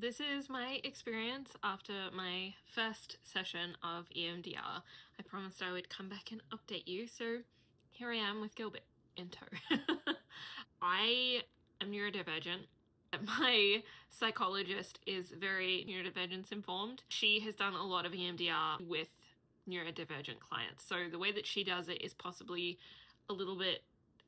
this is my experience after my first session of EMDR. I promised I would come back and update you, so here I am with Gilbert in tow. I am neurodivergent. My psychologist is very neurodivergence informed. She has done a lot of EMDR with neurodivergent clients, so the way that she does it is possibly a little bit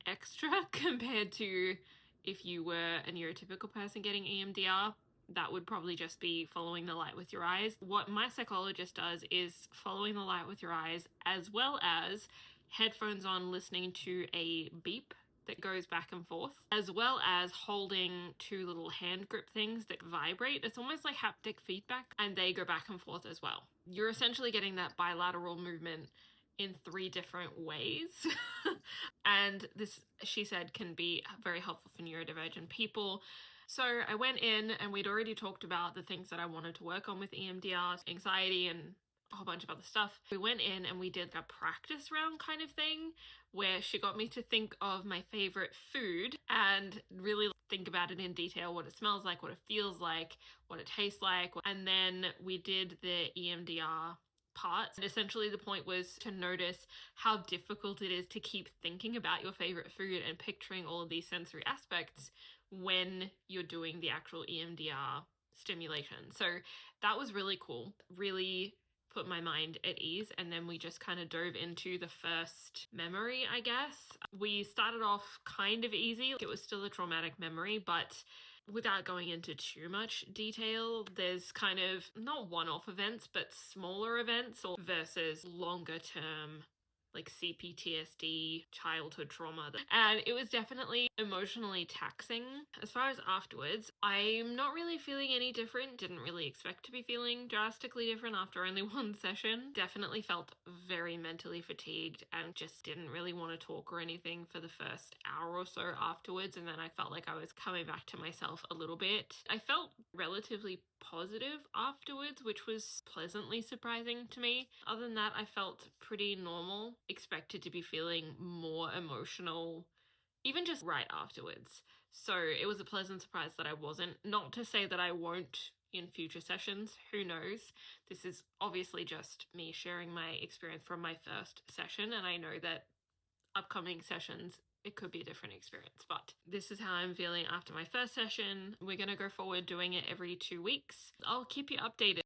extra compared to if you were a neurotypical person getting EMDR. That would probably just be following the light with your eyes. What my psychologist does is following the light with your eyes, as well as headphones on, listening to a beep that goes back and forth, as well as holding two little hand grip things that vibrate. It's almost like haptic feedback, and they go back and forth as well. You're essentially getting that bilateral movement in 3 different ways. And this, she said, can be very helpful for neurodivergent people. So I went in and we'd already talked about the things that I wanted to work on with EMDR, anxiety and a whole bunch of other stuff. We went in and we did a practice round kind of thing where she got me to think of my favorite food and really think about it in detail, what it smells like, what it feels like, what it tastes like. And then we did the EMDR parts. And essentially the point was to notice how difficult it is to keep thinking about your favorite food and picturing all of these sensory aspects when you're doing the actual EMDR stimulation. So that was really cool, really put my mind at ease. And then we just kind of dove into the first memory, I guess. We started off kind of easy. It was still a traumatic memory, but without going into too much detail, there's kind of not one-off events, but smaller events or versus longer term like CPTSD, childhood trauma. And it was definitely emotionally taxing. As far as afterwards, I'm not really feeling any different. Didn't really expect to be feeling drastically different after only one session. Definitely felt very mentally fatigued and just didn't really want to talk or anything for the first hour or so afterwards. And then I felt like I was coming back to myself a little bit. I felt relatively positive afterwards, which was pleasantly surprising to me. Other than that, I felt pretty normal. Expected to be feeling more emotional even just right afterwards. So it was a pleasant surprise that I wasn't. Not to say that I won't in future sessions, who knows. This is obviously just me sharing my experience from my first session, and I know that upcoming sessions it could be a different experience, but this is how I'm feeling after my first session. We're going to go forward doing it every 2 weeks. I'll keep you updated.